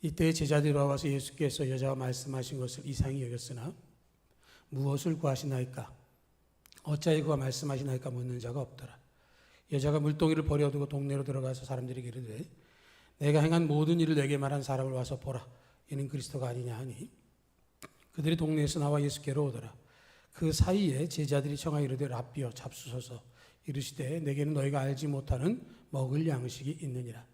이때 제자들이 와서 예수께서 여자가 말씀하신 것을 이상히 여겼으나 무엇을 구하시나이까? 어찌하여 그가 말씀하시나이까? 묻는 자가 없더라. 여자가 물동이를 버려두고 동네로 들어가서 사람들에게 이르되 내가 행한 모든 일을 내게 말한 사람을 와서 보라. 이는 그리스도가 아니냐 하니 그들이 동네에서 나와 예수께로 오더라. 그 사이에 제자들이 청하여 이르되 랍비여 잡수소서. 이르시되 내게는 너희가 알지 못하는 먹을 양식이 있느니라.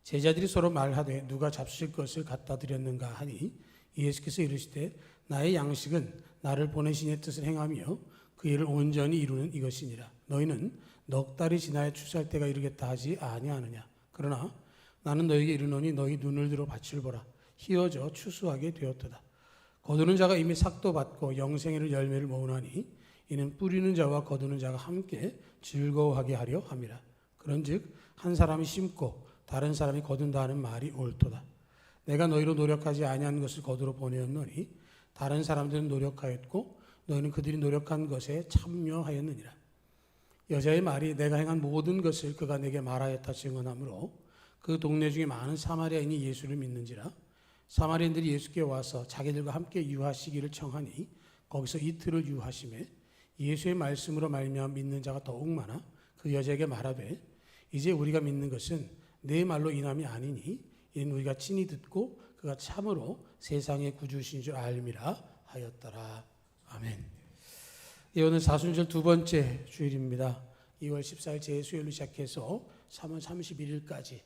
제자들이 서로 말하되 누가 잡수실 것을 갖다 드렸는가 하니 예수께서 이르시되 나의 양식은 나를 보내신 이의 뜻을 행하며 그 일을 온전히 이루는 이것이니라. 너희는 넉 달이 지나야 추수할 때가 이르겠다 하지 아니하느냐. 그러나 나는 너희에게 이르노니 너희 눈을 들어 밭을 보라. 희어져 추수하게 되었도다. 거두는 자가 이미 삭도 받고 영생의 열매를 모으나니 이는 뿌리는 자와 거두는 자가 함께 즐거워하게 하려 함이라. 그런즉 한 사람이 심고 다른 사람이 거둔다 하는 말이 옳도다. 내가 너희로 노력하지 아니한 것을 거두러 보내었노니 다른 사람들은 노력하였고 너희는 그들이 노력한 것에 참여하였느니라. 여자의 말이 내가 행한 모든 것을 그가 내게 말하였다 증언하므로 그 동네 중에 많은 사마리아인이 예수를 믿는지라. 사마리아인들이 예수께 와서 자기들과 함께 유하시기를 청하니 거기서 이틀을 유하심에 예수의 말씀으로 말미암아 믿는 자가 더욱 많아 그 여자에게 말하되 이제 우리가 믿는 것은 내 말로 인함이 아니니 이는 우리가 친히 듣고 그가 참으로 세상의 구주신 줄 알미라 하였더라. 아멘. 오늘 사순절 두 번째 주일입니다. 2월 14일 제수요일로 시작해서 3월 31일까지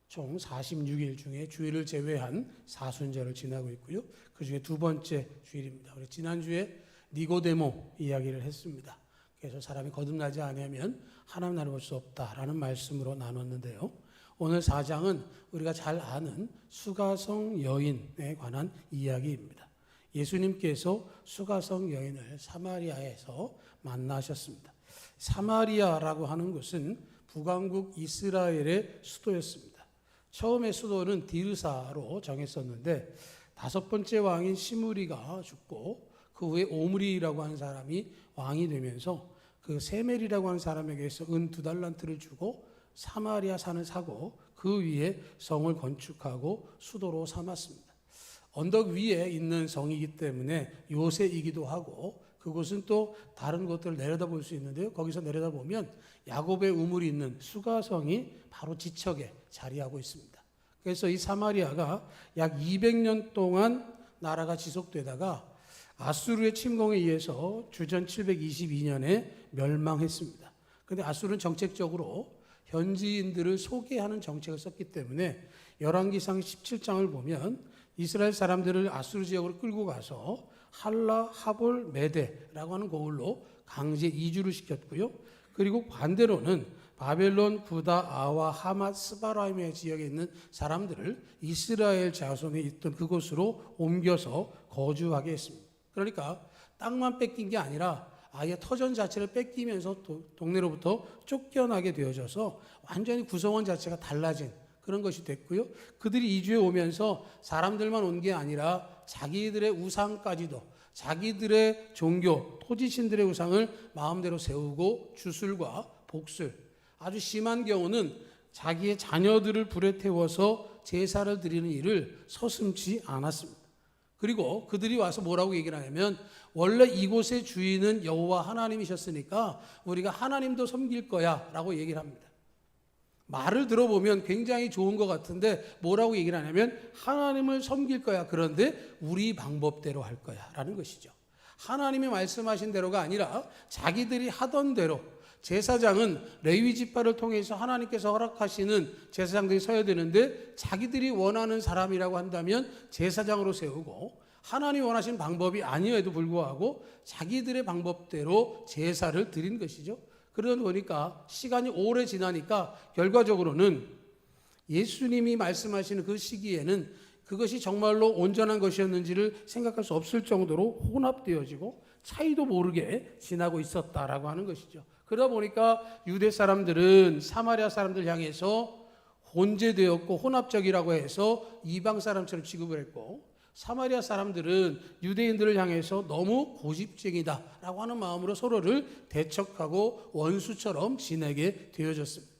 총 46일 중에 주일을 제외한 사순절을 지나고 있고요. 그 중에 두 번째 주일입니다. 우리 지난주에 니고데모 이야기를 했습니다. 그래서 사람이 거듭나지 아니하면 하나님 나라를 볼 수 없다라는 말씀으로 나눴는데요. 오늘 4장은 우리가 잘 아는 수가성 여인에 관한 이야기입니다. 예수님께서 수가성 여인을 사마리아에서 만나셨습니다. 사마리아라고 하는 곳은 북왕국 이스라엘의 수도였습니다. 처음에 수도는 디르사로 정했었는데 다섯 번째 왕인 시므리가 죽고 그 후에 오므리라고 하는 사람이 왕이 되면서 그 세멜이라고 하는 사람에게서 은 2달란트를 주고 사마리아 산을 사고 그 위에 성을 건축하고 수도로 삼았습니다. 언덕 위에 있는 성이기 때문에 요새이기도 하고 그곳은 또 다른 곳들을 내려다볼 수 있는데요. 거기서 내려다보면 야곱의 우물이 있는 수가성이 바로 지척에 자리하고 있습니다. 그래서 이 사마리아가 약 200년 동안 나라가 지속되다가 아수르의 침공에 의해서 주전 722년에 멸망했습니다. 그런데 아수르는 정책적으로 현지인들을 소개하는 정책을 썼기 때문에 열왕기상 17장을 보면 이스라엘 사람들을 아수르 지역으로 끌고 가서 할라, 하볼, 메데라고 하는 곳으로 강제 이주를 시켰고요. 그리고 반대로는 바벨론, 구다, 아와, 하맛, 스바라임의 지역에 있는 사람들을 이스라엘 자손이 있던 그곳으로 옮겨서 거주하게 했습니다. 그러니까 땅만 뺏긴 게 아니라 아예 터전 자체를 뺏기면서 동네로부터 쫓겨나게 되어져서 완전히 구성원 자체가 달라진 그런 것이 됐고요. 그들이 이주해 오면서 사람들만 온 게 아니라 자기들의 우상까지도 자기들의 종교, 토지신들의 우상을 마음대로 세우고 주술과 복술, 아주 심한 경우는 자기의 자녀들을 불에 태워서 제사를 드리는 일을 서슴지 않았습니다. 그리고 그들이 와서 뭐라고 얘기를 하냐면 원래 이곳의 주인은 여호와 하나님이셨으니까 우리가 하나님도 섬길 거야 라고 얘기를 합니다. 말을 들어보면 굉장히 좋은 것 같은데 뭐라고 얘기를 하냐면 하나님을 섬길 거야. 그런데 우리 방법대로 할 거야 라는 것이죠. 하나님이 말씀하신 대로가 아니라 자기들이 하던 대로 제사장은 레위 지파를 통해서 하나님께서 허락하시는 제사장들이 서야 되는데 자기들이 원하는 사람이라고 한다면 제사장으로 세우고 하나님이 원하시는 방법이 아니어도 불구하고 자기들의 방법대로 제사를 드린 것이죠. 그러다 보니까 시간이 오래 지나니까 결과적으로는 예수님이 말씀하시는 그 시기에는 그것이 정말로 온전한 것이었는지를 생각할 수 없을 정도로 혼합되어지고 차이도 모르게 지나고 있었다라고 하는 것이죠. 그러다 보니까 유대 사람들은 사마리아 사람들 향해서 혼재되었고 혼합적이라고 해서 이방 사람처럼 취급을 했고 사마리아 사람들은 유대인들을 향해서 너무 고집쟁이다라고 하는 마음으로 서로를 대척하고 원수처럼 지내게 되어졌습니다.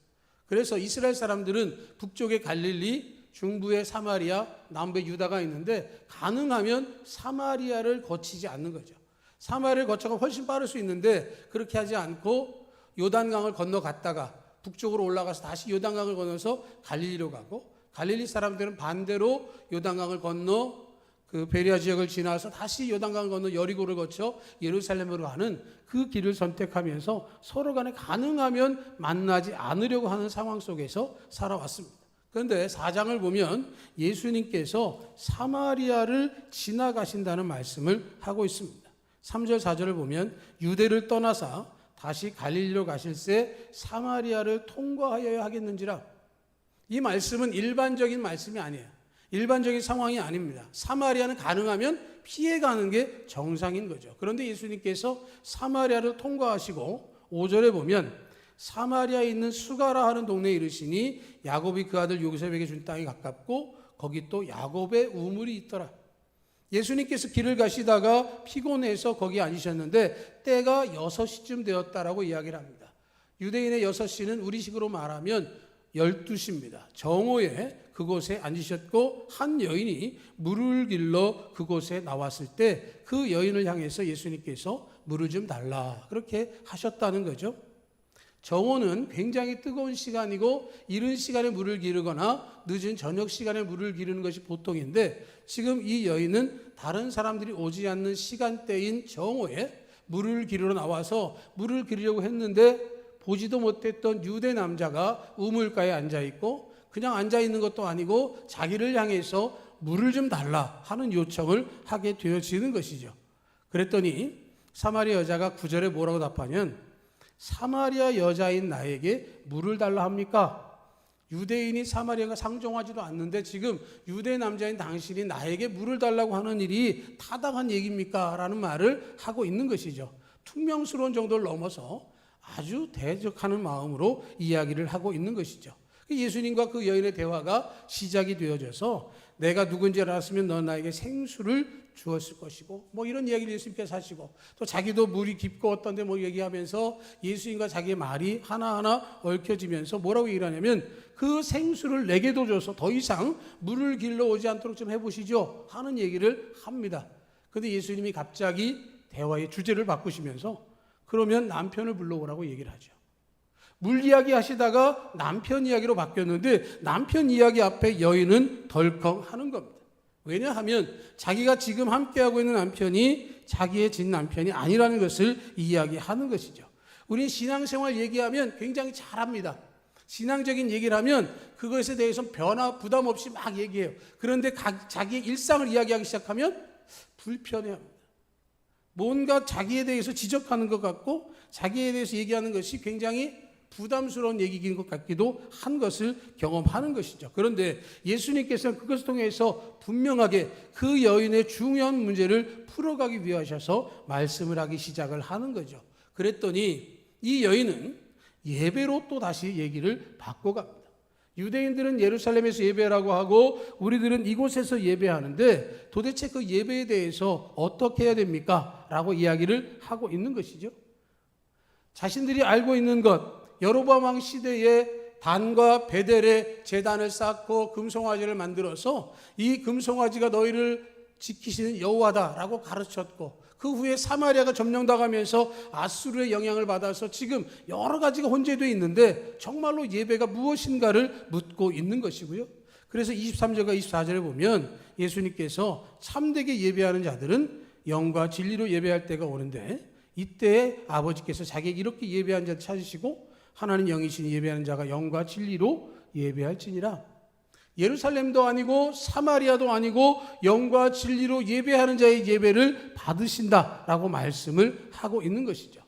그래서 이스라엘 사람들은 북쪽의 갈릴리, 중부에 사마리아, 남부에 유다가 있는데 가능하면 사마리아를 거치지 않는 거죠. 사마리아를 거쳐가 훨씬 빠를 수 있는데 그렇게 하지 않고 요단강을 건너갔다가 북쪽으로 올라가서 다시 요단강을 건너서 갈릴리로 가고, 갈릴리 사람들은 반대로 요단강을 건너 그 베리아 지역을 지나서 다시 요단강을 건너 여리고를 거쳐 예루살렘으로 가는 그 길을 선택하면서 서로 간에 가능하면 만나지 않으려고 하는 상황 속에서 살아왔습니다. 그런데 4장을 보면 예수님께서 사마리아를 지나가신다는 말씀을 하고 있습니다. 3절 4절을 보면 유대를 떠나사 다시 갈릴리로 가실새 사마리아를 통과하여야 하겠는지라. 이 말씀은 일반적인 말씀이 아니에요. 일반적인 상황이 아닙니다. 사마리아는 가능하면 피해가는 게 정상인 거죠. 그런데 예수님께서 사마리아를 통과하시고 5절에 보면 사마리아에 있는 수가라 하는 동네에 이르시니 야곱이 그 아들 요셉에게 준 땅이 가깝고 거기 또 야곱의 우물이 있더라. 예수님께서 길을 가시다가 피곤해서 거기 앉으셨는데 때가 6시쯤 되었다라고 이야기를 합니다. 유대인의 6시는 우리식으로 말하면 12시입니다. 정오에 그곳에 앉으셨고 한 여인이 물을 길러 그곳에 나왔을 때 그 여인을 향해서 예수님께서 물을 좀 달라 그렇게 하셨다는 거죠. 정오는 굉장히 뜨거운 시간이고 이른 시간에 물을 기르거나 늦은 저녁 시간에 물을 기르는 것이 보통인데 지금 이 여인은 다른 사람들이 오지 않는 시간대인 정오에 물을 기르러 나와서 물을 기르려고 했는데 보지도 못했던 유대 남자가 우물가에 앉아있고 그냥 앉아있는 것도 아니고 자기를 향해서 물을 좀 달라 하는 요청을 하게 되어지는 것이죠. 그랬더니 사마리아 여자가 9절에 뭐라고 답하면 사마리아 여자인 나에게 물을 달라 합니까? 유대인이 사마리아가 상종하지도 않는데 지금 유대 남자인 당신이 나에게 물을 달라고 하는 일이 타당한 얘기입니까? 라는 말을 하고 있는 것이죠. 퉁명스러운 정도를 넘어서 아주 대적하는 마음으로 이야기를 하고 있는 것이죠. 예수님과 그 여인의 대화가 시작이 되어져서 내가 누군지 알았으면 너 나에게 생수를 주었을 것이고 뭐 이런 이야기를 예수님께서 하시고 또 자기도 물이 깊고 어떤데 뭐 얘기하면서 예수님과 자기의 말이 하나하나 얽혀지면서 뭐라고 얘기를 하냐면 그 생수를 내게도 줘서 더 이상 물을 길러 오지 않도록 좀 해보시죠 하는 얘기를 합니다. 그런데 예수님이 갑자기 대화의 주제를 바꾸시면서 그러면 남편을 불러오라고 얘기를 하죠. 물 이야기 하시다가 남편 이야기로 바뀌었는데 남편 이야기 앞에 여인은 덜컹 하는 겁니다. 왜냐하면 자기가 지금 함께하고 있는 남편이 자기의 진 남편이 아니라는 것을 이야기하는 것이죠. 우리는 신앙생활 얘기하면 굉장히 잘합니다. 신앙적인 얘기를 하면 그것에 대해서 변화 부담 없이 막 얘기해요. 그런데 자기의 일상을 이야기하기 시작하면 불편해합니다. 뭔가 자기에 대해서 지적하는 것 같고 자기에 대해서 얘기하는 것이 굉장히 부담스러운 얘기인 것 같기도 한 것을 경험하는 것이죠. 그런데 예수님께서는 그것을 통해서 분명하게 그 여인의 중요한 문제를 풀어가기 위하셔서 말씀을 하기 시작을 하는 거죠. 그랬더니 이 여인은 예배로 또 다시 얘기를 바꿔갑니다. 유대인들은 예루살렘에서 예배라고 하고 우리들은 이곳에서 예배하는데 도대체 그 예배에 대해서 어떻게 해야 됩니까? 라고 이야기를 하고 있는 것이죠. 자신들이 알고 있는 것, 여로보암 왕 시대에 단과 베델에 제단을 쌓고 금송아지를 만들어서 이 금송아지가 너희를 지키시는 여호와다라고 가르쳤고 그 후에 사마리아가 점령당하면서 아수르의 영향을 받아서 지금 여러 가지가 혼재되어 있는데 정말로 예배가 무엇인가를 묻고 있는 것이고요. 그래서 23절과 24절에 보면 예수님께서 참되게 예배하는 자들은 영과 진리로 예배할 때가 오는데 이때 아버지께서 자기에게 이렇게 예배한 자 찾으시고 하나님 영이시니 예배하는 자가 영과 진리로 예배할지니라. 예루살렘도 아니고 사마리아도 아니고 영과 진리로 예배하는 자의 예배를 받으신다라고 말씀을 하고 있는 것이죠.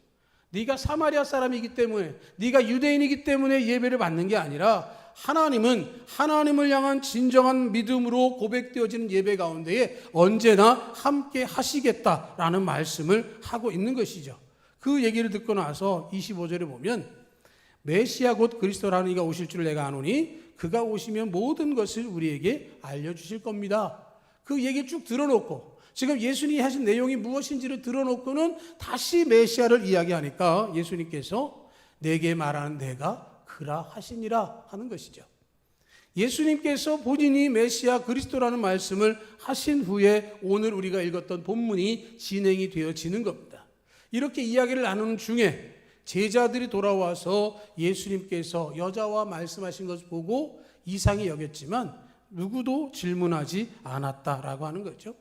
네가 사마리아 사람이기 때문에 네가 유대인이기 때문에 예배를 받는 게 아니라 하나님은 하나님을 향한 진정한 믿음으로 고백되어지는 예배 가운데에 언제나 함께 하시겠다라는 말씀을 하고 있는 것이죠. 그 얘기를 듣고 나서 25절에 보면 메시아 곧 그리스도라는 이가 오실 줄 내가 아노니 그가 오시면 모든 것을 우리에게 알려주실 겁니다. 그 얘기 쭉 들어놓고 지금 예수님이 하신 내용이 무엇인지를 들어놓고는 다시 메시아를 이야기하니까 예수님께서 내게 말하는 내가 그라 하시니라 하는 것이죠. 예수님께서 본인이 메시아 그리스도라는 말씀을 하신 후에 오늘 우리가 읽었던 본문이 진행이 되어지는 겁니다. 이렇게 이야기를 나누는 중에 제자들이 돌아와서 예수님께서 여자와 말씀하신 것을 보고 이상히 여겼지만 누구도 질문하지 않았다라고 하는 거죠.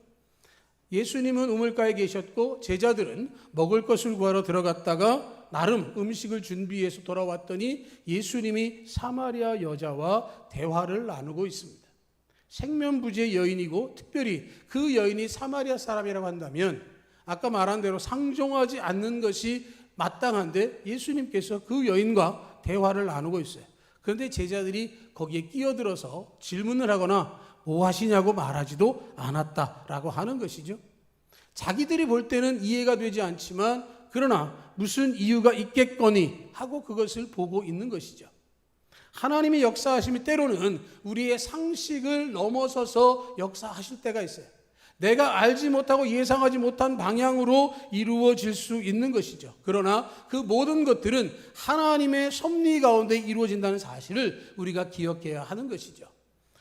예수님은 우물가에 계셨고 제자들은 먹을 것을 구하러 들어갔다가 나름 음식을 준비해서 돌아왔더니 예수님이 사마리아 여자와 대화를 나누고 있습니다. 생면부지의 여인이고 특별히 그 여인이 사마리아 사람이라고 한다면 아까 말한 대로 상종하지 않는 것이 마땅한데 예수님께서 그 여인과 대화를 나누고 있어요. 그런데 제자들이 거기에 끼어들어서 질문을 하거나 뭐 하시냐고 말하지도 않았다라고 하는 것이죠. 자기들이 볼 때는 이해가 되지 않지만 그러나 무슨 이유가 있겠거니 하고 그것을 보고 있는 것이죠. 하나님의 역사하심이 때로는 우리의 상식을 넘어서서 역사하실 때가 있어요. 내가 알지 못하고 예상하지 못한 방향으로 이루어질 수 있는 것이죠. 그러나 그 모든 것들은 하나님의 섭리 가운데 이루어진다는 사실을 우리가 기억해야 하는 것이죠.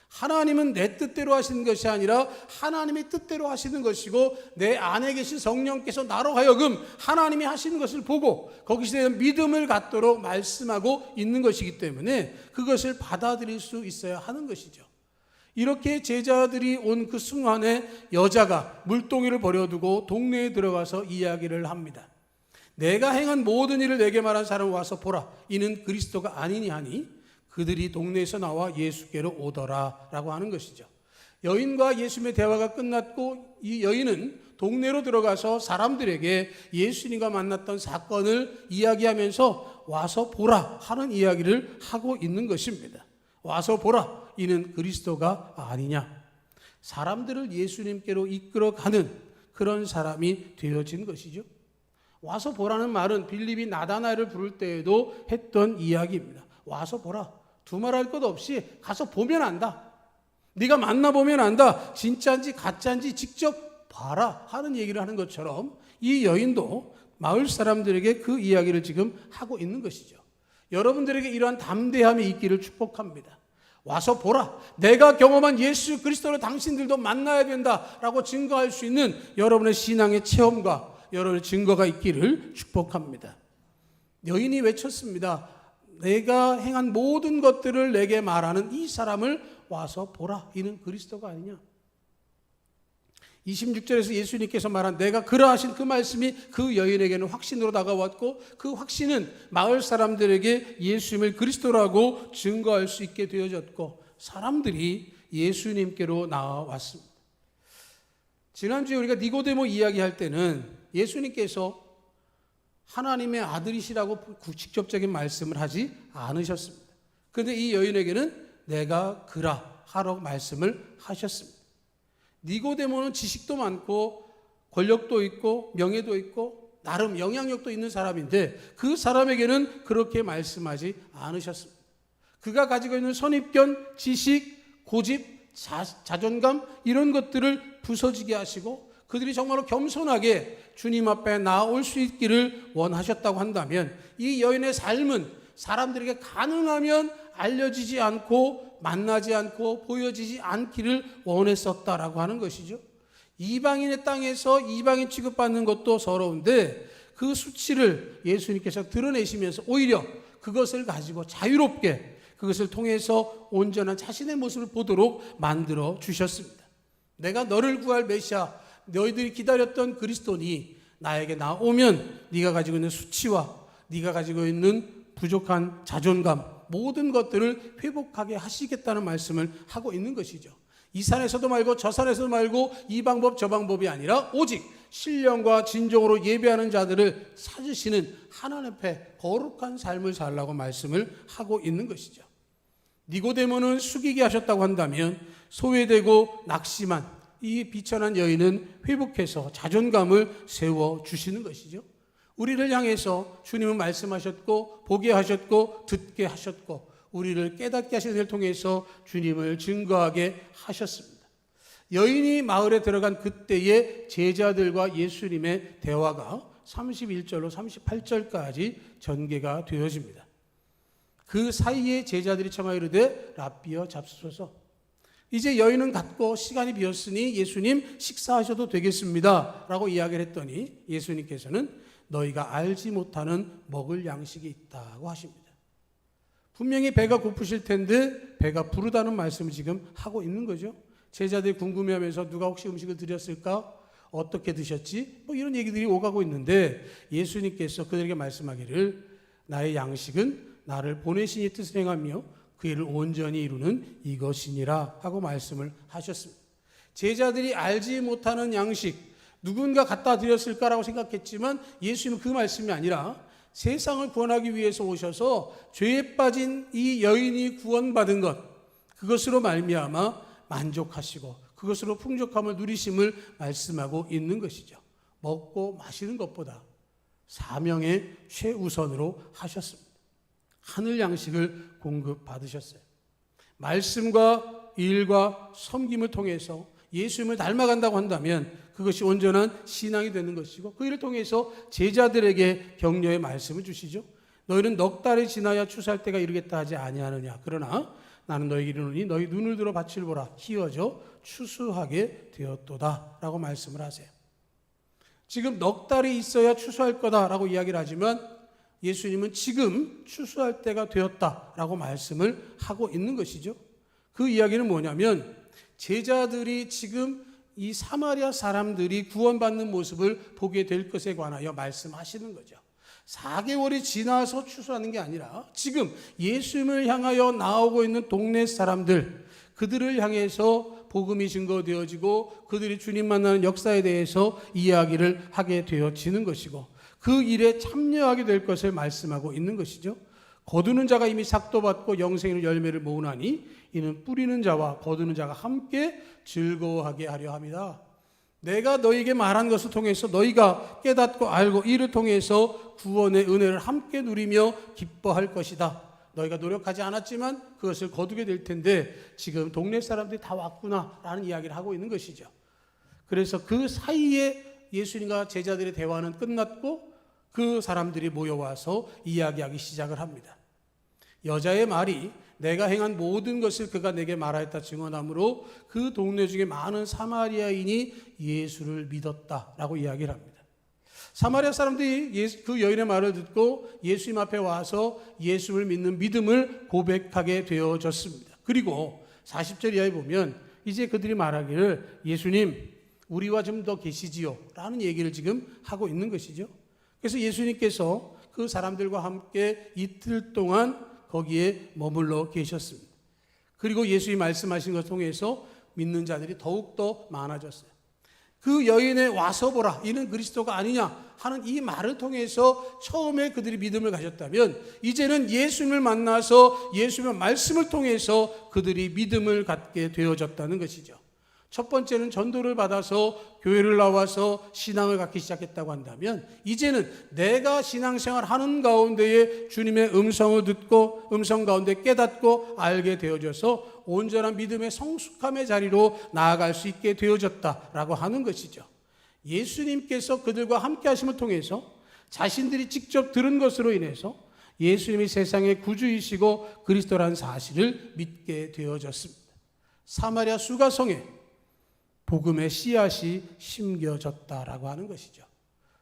하나님은 내 뜻대로 하시는 것이 아니라 하나님의 뜻대로 하시는 것이고 내 안에 계신 성령께서 나로 하여금 하나님이 하시는 것을 보고 거기에 대한 믿음을 갖도록 말씀하고 있는 것이기 때문에 그것을 받아들일 수 있어야 하는 것이죠. 이렇게 제자들이 온 그 순간에 여자가 물동이를 버려두고 동네에 들어가서 이야기를 합니다. 내가 행한 모든 일을 내게 말한 사람을 와서 보라. 이는 그리스도가 아니니 하니 그들이 동네에서 나와 예수께로 오더라 라고 하는 것이죠. 여인과 예수님의 대화가 끝났고 이 여인은 동네로 들어가서 사람들에게 예수님과 만났던 사건을 이야기하면서 와서 보라 하는 이야기를 하고 있는 것입니다. 와서 보라. 이는 그리스도가 아니냐. 사람들을 예수님께로 이끌어가는 그런 사람이 되어진 것이죠. 와서 보라는 말은 빌립이 나다나엘을 부를 때에도 했던 이야기입니다. 와서 보라. 두말할 것 없이 가서 보면 안다. 네가 만나보면 안다. 진짜인지 가짜인지 직접 봐라 하는 얘기를 하는 것처럼 이 여인도 마을 사람들에게 그 이야기를 지금 하고 있는 것이죠. 여러분들에게 이러한 담대함이 있기를 축복합니다. 와서 보라. 내가 경험한 예수 그리스도를 당신들도 만나야 된다라고 증거할 수 있는 여러분의 신앙의 체험과 여러분의 증거가 있기를 축복합니다. 여인이 외쳤습니다. 내가 행한 모든 것들을 내게 말하는 이 사람을 와서 보라. 이는 그리스도가 아니냐. 26절에서 예수님께서 말한 내가 그러하신 그 말씀이 그 여인에게는 확신으로 다가왔고 그 확신은 마을 사람들에게 예수님을 그리스도라고 증거할 수 있게 되어졌고 사람들이 예수님께로 나와왔습니다. 지난주에 우리가 니고데모 이야기할 때는 예수님께서 하나님의 아들이시라고 직접적인 말씀을 하지 않으셨습니다. 그런데 이 여인에게는 내가 그라 하라고 말씀을 하셨습니다. 니고데모는 지식도 많고 권력도 있고 명예도 있고 나름 영향력도 있는 사람인데 그 사람에게는 그렇게 말씀하지 않으셨습니다. 그가 가지고 있는 선입견, 지식, 고집, 자존감 이런 것들을 부서지게 하시고 그들이 정말로 겸손하게 주님 앞에 나올 수 있기를 원하셨다고 한다면 이 여인의 삶은 사람들에게 가능하면 알려지지 않고 만나지 않고 보여지지 않기를 원했었다라고 하는 것이죠. 이방인의 땅에서 이방인 취급받는 것도 서러운데 그 수치를 예수님께서 드러내시면서 오히려 그것을 가지고 자유롭게 그것을 통해서 온전한 자신의 모습을 보도록 만들어 주셨습니다. 내가 너를 구할 메시아, 너희들이 기다렸던 그리스도니 나에게 나오면 네가 가지고 있는 수치와 네가 가지고 있는 부족한 자존감 모든 것들을 회복하게 하시겠다는 말씀을 하고 있는 것이죠. 이 산에서도 말고 저 산에서도 말고 이 방법 저 방법이 아니라 오직 신령과 진정으로 예배하는 자들을 찾으시는 하나님 앞에 거룩한 삶을 살라고 말씀을 하고 있는 것이죠. 니고데모는 숙이게 하셨다고 한다면 소외되고 낙심한 이 비천한 여인은 회복해서 자존감을 세워주시는 것이죠. 우리를 향해서 주님은 말씀하셨고 보게 하셨고 듣게 하셨고 우리를 깨닫게 하시는 일을 통해서 주님을 증거하게 하셨습니다. 여인이 마을에 들어간 그때의 제자들과 예수님의 대화가 31절로 38절까지 전개가 되어집니다. 그 사이에 제자들이 청하여 이르되 랍비여 잡수소서. 이제 여인은 갔고 시간이 비었으니 예수님 식사하셔도 되겠습니다 라고 이야기를 했더니 예수님께서는 너희가 알지 못하는 먹을 양식이 있다고 하십니다. 분명히 배가 고프실 텐데 배가 부르다는 말씀을 지금 하고 있는 거죠. 제자들이 궁금해하면서 누가 혹시 음식을 드렸을까? 어떻게 드셨지? 뭐 이런 얘기들이 오가고 있는데 예수님께서 그들에게 말씀하기를 나의 양식은 나를 보내신 이 뜻을 행하며 그 일을 온전히 이루는 이것이니라 하고 말씀을 하셨습니다. 제자들이 알지 못하는 양식, 누군가 갖다 드렸을까라고 생각했지만 예수님은 그 말씀이 아니라 세상을 구원하기 위해서 오셔서 죄에 빠진 이 여인이 구원받은 것, 그것으로 말미암아 만족하시고 그것으로 풍족함을 누리심을 말씀하고 있는 것이죠. 먹고 마시는 것보다 사명의 최우선으로 하셨습니다. 하늘 양식을 공급받으셨어요. 말씀과 일과 섬김을 통해서 예수님을 닮아간다고 한다면 그것이 온전한 신앙이 되는 것이고 그 일을 통해서 제자들에게 격려의 말씀을 주시죠. 너희는 넉 달이 지나야 추수할 때가 이르겠다 하지 아니하느냐. 그러나 나는 너희에게 이르노니 너희 눈을 들어 밭을 보라. 희어져 추수하게 되었도다 라고 말씀을 하세요. 지금 넉 달이 있어야 추수할 거다라고 이야기를 하지만 예수님은 지금 추수할 때가 되었다라고 말씀을 하고 있는 것이죠. 그 이야기는 뭐냐면 제자들이 지금 이 사마리아 사람들이 구원받는 모습을 보게 될 것에 관하여 말씀하시는 거죠. 4개월이 지나서 추수하는 게 아니라 지금 예수님을 향하여 나오고 있는 동네 사람들, 그들을 향해서 복음이 증거되어지고 그들이 주님 만나는 역사에 대해서 이야기를 하게 되어지는 것이고 그 일에 참여하게 될 것을 말씀하고 있는 것이죠. 거두는 자가 이미 삭도 받고 영생의 열매를 모으나니 이는 뿌리는 자와 거두는 자가 함께 즐거워하게 하려 합니다. 내가 너희에게 말한 것을 통해서 너희가 깨닫고 알고 이를 통해서 구원의 은혜를 함께 누리며 기뻐할 것이다. 너희가 노력하지 않았지만 그것을 거두게 될 텐데 지금 동네 사람들이 다 왔구나 라는 이야기를 하고 있는 것이죠. 그래서 그 사이에 예수님과 제자들의 대화는 끝났고 그 사람들이 모여와서 이야기하기 시작을 합니다. 여자의 말이 내가 행한 모든 것을 그가 내게 말하였다 증언하므로 그 동네 중에 많은 사마리아인이 예수를 믿었다라고 이야기를 합니다. 사마리아 사람들이 그 여인의 말을 듣고 예수님 앞에 와서 예수를 믿는 믿음을 고백하게 되어졌습니다. 그리고 40절 이하에 보면 이제 그들이 말하기를 예수님 우리와 좀 더 계시지요 라는 얘기를 지금 하고 있는 것이죠. 그래서 예수님께서 그 사람들과 함께 이틀 동안 거기에 머물러 계셨습니다. 그리고 예수님이 말씀하신 것을 통해서 믿는 자들이 더욱더 많아졌어요. 그 여인의 와서 보라 이는 그리스도가 아니냐 하는 이 말을 통해서 처음에 그들이 믿음을 가졌다면 이제는 예수님을 만나서 예수님의 말씀을 통해서 그들이 믿음을 갖게 되어졌다는 것이죠. 첫 번째는 전도를 받아서 교회를 나와서 신앙을 갖기 시작했다고 한다면 이제는 내가 신앙생활 하는 가운데에 주님의 음성을 듣고 음성 가운데 깨닫고 알게 되어져서 온전한 믿음의 성숙함의 자리로 나아갈 수 있게 되어졌다라고 하는 것이죠. 예수님께서 그들과 함께 하심을 통해서 자신들이 직접 들은 것으로 인해서 예수님이 세상의 구주이시고 그리스도라는 사실을 믿게 되어졌습니다. 사마리아 수가성에 복음의 씨앗이 심겨졌다라고 하는 것이죠.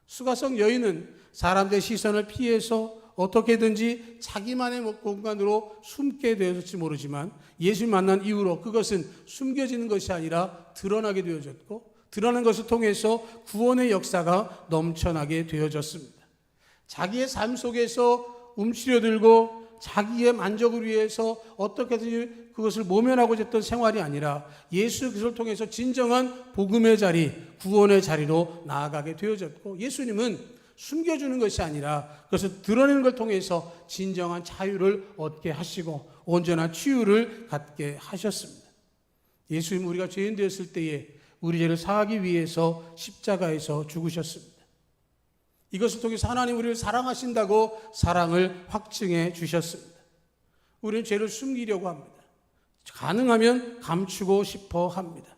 수가성 여인은 사람들의 시선을 피해서 어떻게든지 자기만의 공간으로 숨게 되었을지 모르지만 예수님 만난 이후로 그것은 숨겨지는 것이 아니라 드러나게 되어졌고 드러나는 것을 통해서 구원의 역사가 넘쳐나게 되어졌습니다. 자기의 삶 속에서 움츠려들고 자기의 만족을 위해서 어떻게든지 그것을 모면하고자 했던 생활이 아니라 예수 그리스도를 통해서 진정한 복음의 자리, 구원의 자리로 나아가게 되어졌고 예수님은 숨겨주는 것이 아니라 그것을 드러내는 걸 통해서 진정한 자유를 얻게 하시고 온전한 치유를 갖게 하셨습니다. 예수님은 우리가 죄인 되었을 때에 우리 죄를 사하기 위해서 십자가에서 죽으셨습니다. 이것을 통해서 하나님 우리를 사랑하신다고 사랑을 확증해 주셨습니다. 우리는 죄를 숨기려고 합니다. 가능하면 감추고 싶어 합니다.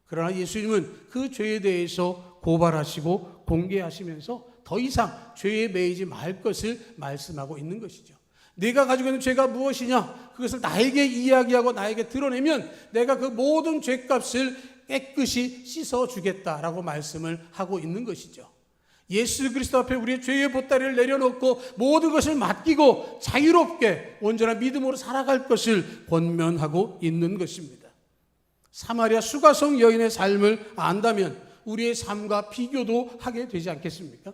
그러나 예수님은 그 죄에 대해서 고발하시고 공개하시면서 더 이상 죄에 매이지 말 것을 말씀하고 있는 것이죠. 네가 가지고 있는 죄가 무엇이냐? 그것을 나에게 이야기하고 나에게 드러내면 내가 그 모든 죄값을 깨끗이 씻어주겠다라고 말씀을 하고 있는 것이죠. 예수 그리스도 앞에 우리의 죄의 보따리를 내려놓고 모든 것을 맡기고 자유롭게 온전한 믿음으로 살아갈 것을 권면하고 있는 것입니다. 사마리아 수가성 여인의 삶을 안다면 우리의 삶과 비교도 하게 되지 않겠습니까?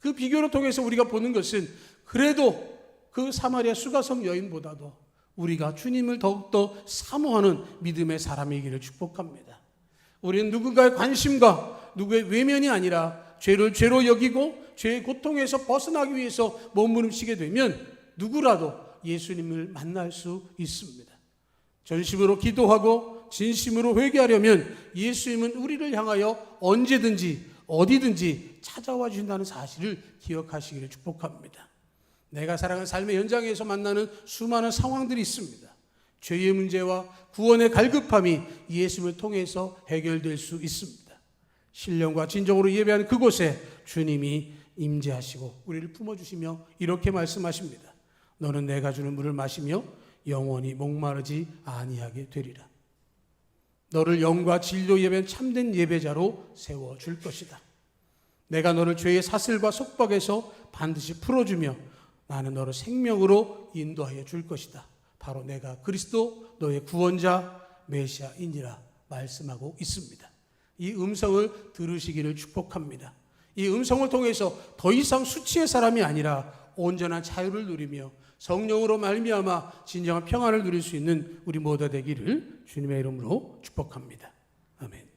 그 비교를 통해서 우리가 보는 것은 그래도 그 사마리아 수가성 여인보다도 우리가 주님을 더욱더 사모하는 믿음의 사람이기를 축복합니다. 우리는 누군가의 관심과 누구의 외면이 아니라 죄를 죄로 여기고 죄의 고통에서 벗어나기 위해서 몸부림치게 되면 누구라도 예수님을 만날 수 있습니다. 전심으로 기도하고 진심으로 회개하려면 예수님은 우리를 향하여 언제든지 어디든지 찾아와 주신다는 사실을 기억하시기를 축복합니다. 내가 살아가는 삶의 현장에서 만나는 수많은 상황들이 있습니다. 죄의 문제와 구원의 갈급함이 예수님을 통해서 해결될 수 있습니다. 신령과 진정으로 예배하는 그곳에 주님이 임재하시고 우리를 품어주시며 이렇게 말씀하십니다. 너는 내가 주는 물을 마시며 영원히 목마르지 아니하게 되리라. 너를 영과 진리로 예배한 참된 예배자로 세워줄 것이다. 내가 너를 죄의 사슬과 속박에서 반드시 풀어주며 나는 너를 생명으로 인도하여 줄 것이다. 바로 내가 그리스도 너의 구원자 메시아이니라 말씀하고 있습니다. 이 음성을 들으시기를 축복합니다. 이 음성을 통해서 더 이상 수치의 사람이 아니라 온전한 자유를 누리며 성령으로 말미암아 진정한 평안을 누릴 수 있는 우리 모두 되기를 주님의 이름으로 축복합니다. 아멘.